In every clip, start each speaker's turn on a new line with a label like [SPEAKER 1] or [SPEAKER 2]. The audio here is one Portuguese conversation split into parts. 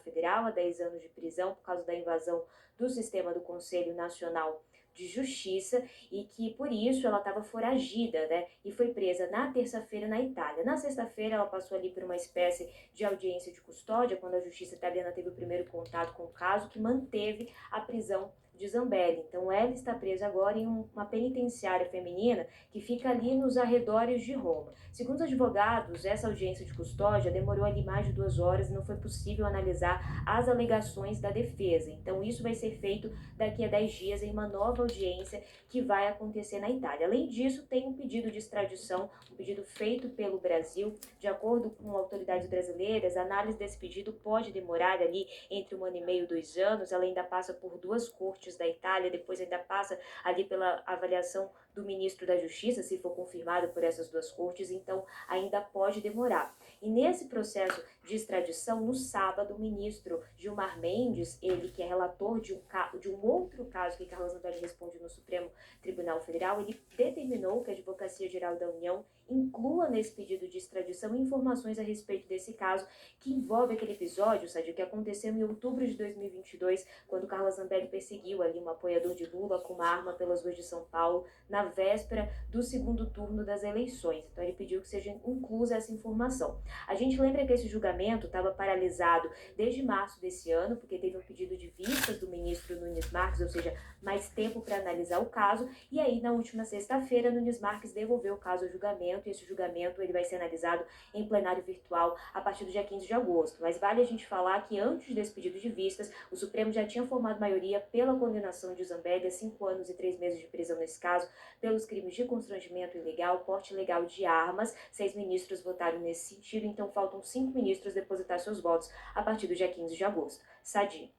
[SPEAKER 1] Federal a 10 anos de prisão por causa da invasão do sistema do Conselho Nacional de Justiça e que por isso ela estava foragida, né? E foi presa na terça-feira na Itália. Na sexta-feira ela passou ali por uma espécie de audiência de custódia, quando a justiça italiana teve o primeiro contato com o caso, que manteve a prisão de Zambelli. Então ela está presa agora em uma penitenciária feminina que fica ali nos arredores de Roma. Segundo os advogados, essa audiência de custódia demorou ali mais de 2 horas e não foi possível analisar as alegações da defesa. Então isso vai ser feito daqui a 10 dias em uma nova audiência que vai acontecer na Itália. Além disso, tem um pedido de extradição, um pedido feito pelo Brasil. De acordo com autoridades brasileiras, a análise desse pedido pode demorar ali entre 1 ano e meio e 2 anos. Ela ainda passa por 2 cortes da Itália, depois ainda passa ali pela avaliação do ministro da Justiça, se for confirmado por essas 2 cortes, então ainda pode demorar. E nesse processo de extradição, no sábado, o ministro Gilmar Mendes, ele que é relator de um outro caso que Carla Zambelli responde no Supremo Tribunal Federal, ele determinou que a Advocacia Geral da União inclua nesse pedido de extradição informações a respeito desse caso, que envolve aquele episódio, Sadio, que aconteceu em outubro de 2022, quando Carla Zambelli perseguiu ali um apoiador de Lula com uma arma pelas ruas de São Paulo, na véspera do segundo turno das eleições. Então ele pediu que seja inclusa essa informação. A gente lembra que esse julgamento estava paralisado desde março desse ano, porque teve um pedido de vistas do ministro Nunes Marques, ou seja, mais tempo para analisar o caso, e aí na última sexta-feira Nunes Marques devolveu o caso ao julgamento, e esse julgamento ele vai ser analisado em plenário virtual a partir do dia 15 de agosto. Mas vale a gente falar que antes desse pedido de vistas, o Supremo já tinha formado maioria pela condenação de Zambelli a 5 anos e 3 meses de prisão nesse caso, pelos crimes de constrangimento ilegal, porte ilegal de armas. 6 ministros votaram nesse sentido, então faltam 5 ministros depositar seus votos a partir do dia 15 de agosto. Sadi.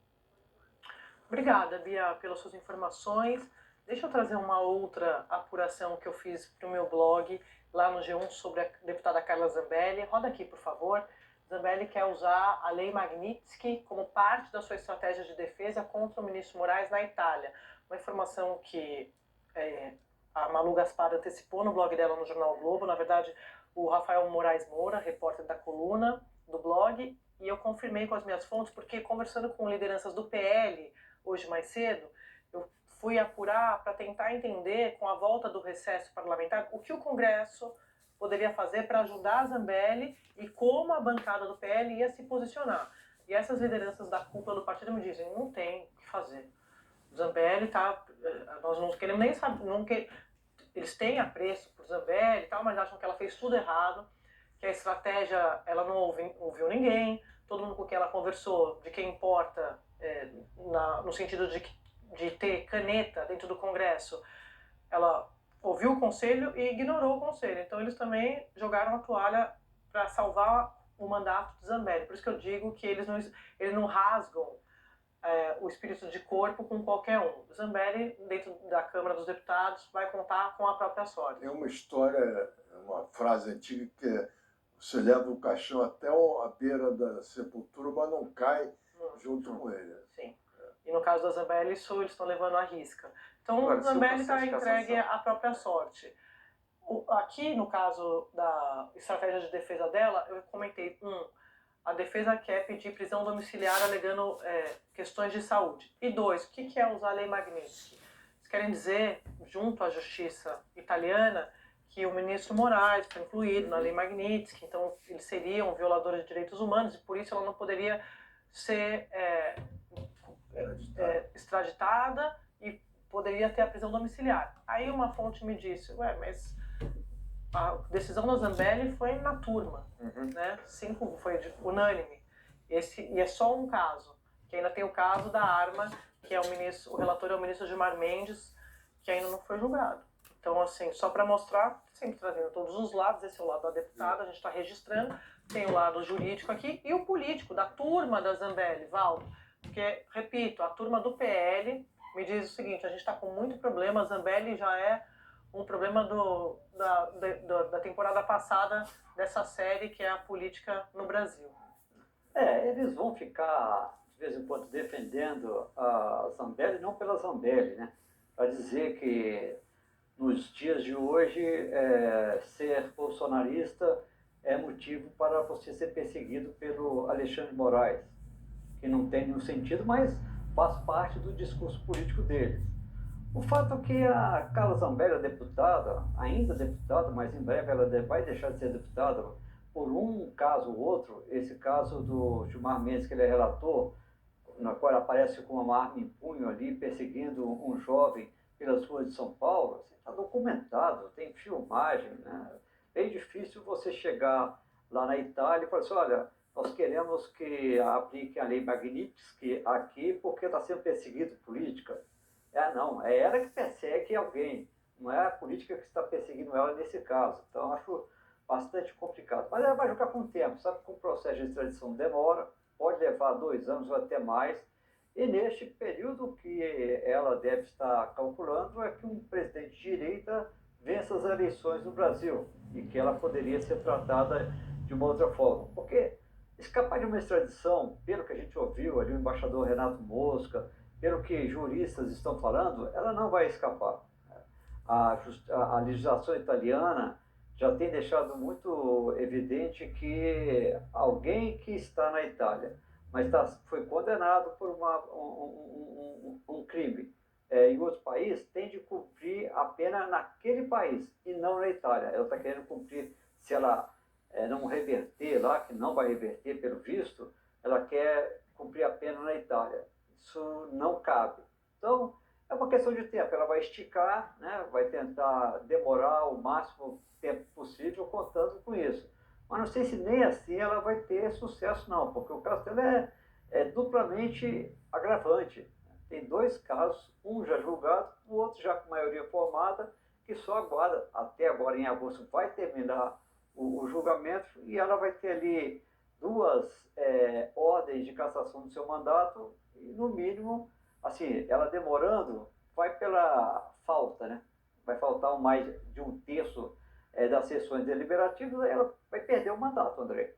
[SPEAKER 2] Obrigada, Bia, pelas suas informações. Deixa eu trazer uma outra apuração que eu fiz para o meu blog, lá no G1, sobre a deputada Carla Zambelli. Roda aqui, por favor. Zambelli quer usar a Lei Magnitsky como parte da sua estratégia de defesa contra o ministro Moraes na Itália. Uma informação que a Malu Gaspar antecipou no blog dela no Jornal Globo. Na verdade, o Rafael Moraes Moura, repórter da coluna do blog, e eu confirmei com as minhas fontes, porque conversando com lideranças do PL hoje mais cedo, eu fui apurar para tentar entender, com a volta do recesso parlamentar, o que o Congresso poderia fazer para ajudar a Zambelli e como a bancada do PL ia se posicionar. E essas lideranças da cúpula do partido me dizem, não tem o que fazer. O Zambelli está... Nós não queremos nem saber... Eles têm apreço por Zambelli e tal, mas acham que ela fez tudo errado, que a estratégia, ela não ouviu ninguém, todo mundo com quem ela conversou, de quem importa, no sentido de ter caneta dentro do Congresso, ela ouviu o conselho e ignorou o conselho. Então eles também jogaram a toalha para salvar o mandato de Zambelli. Por isso que eu digo que eles não rasgam o espírito de corpo com qualquer um. Zambelli, dentro da Câmara dos Deputados, vai contar com a própria sorte.
[SPEAKER 3] É uma história, uma frase antiga que é: você leva o caixão até a beira da sepultura, mas não cai junto com ele.
[SPEAKER 2] Sim. E no caso da Zambelli, isso eles estão levando à risca. Então, o Zambelli está entregue à própria sorte. Aqui, no caso da estratégia de defesa dela, eu comentei, a defesa quer pedir prisão domiciliar alegando questões de saúde. E 2, o que é usar a Lei Magnitsky? Eles querem dizer, junto à justiça italiana, que o ministro Moraes foi incluído na Lei Magnitsky, então ele seria um violador de direitos humanos e por isso ela não poderia ser extraditada e poderia ter a prisão domiciliar. Aí uma fonte me disse, mas a decisão da Zambelli foi na turma, né? 5 foi unânime. E é só um caso, que ainda tem o caso da arma, que é o relator é o ministro Gilmar Mendes, que ainda não foi julgado. Então, assim, só para mostrar, sempre trazendo todos os lados, esse é o lado da deputada, a gente está registrando, tem o lado jurídico aqui e o político, da turma da Zambelli, Valdo. Porque, repito, a turma do PL me diz o seguinte, a gente está com muito problema, a Zambelli já é um problema da temporada passada dessa série que é a política no Brasil.
[SPEAKER 4] Eles vão ficar, de vez em quando, defendendo a Zambelli, não pela Zambelli, né? Para dizer que nos dias de hoje ser bolsonarista é motivo para você ser perseguido pelo Alexandre de Moraes. que não tem nenhum sentido, mas faz parte do discurso político deles. O fato é que a Carla Zambelli é deputada, ainda deputada, mas em breve ela vai deixar de ser deputada por um caso ou outro, esse caso do Gilmar Mendes, que ele é relator, na qual aparece com uma arma em punho ali, perseguindo um jovem pelas ruas de São Paulo, está documentado, tem filmagem, né? É difícil você chegar lá na Itália e falar assim, olha, nós queremos que aplique a lei Magnitsky aqui porque está sendo perseguido política. Não, é ela que persegue alguém, não é a política que está perseguindo ela nesse caso. Então, acho bastante complicado. Mas ela vai jogar com o tempo, sabe que o processo de extradição demora, pode levar 2 anos ou até mais, e neste período que ela deve estar calculando é que um presidente de direita vença as eleições no Brasil e que ela poderia ser tratada de uma outra forma. Porque escapar de uma extradição, pelo que a gente ouviu ali, o embaixador Renato Mosca, pelo que juristas estão falando, ela não vai escapar. A legislação italiana já tem deixado muito evidente que alguém que está na Itália, mas foi condenado por um crime em outro país, tem de cumprir a pena naquele país e não na Itália. Ela está querendo cumprir, se ela não reverter lá, que não vai reverter pelo visto, ela quer cumprir a pena na Itália. Isso não cabe. Então, é uma questão de tempo. Ela vai esticar, né? Vai tentar demorar o máximo tempo possível contando com isso. Mas não sei se nem assim ela vai ter sucesso, não, porque o caso dela é duplamente agravante. Tem 2 casos, um já julgado, o outro já com maioria formada, que só aguarda, até agora em agosto, vai terminar o julgamento e ela vai ter ali 2 ordens de cassação do seu mandato e, no mínimo, assim, ela demorando, vai pela falta, né? Vai faltar mais de 1/3 das sessões deliberativas, ela vai perder o mandato, André.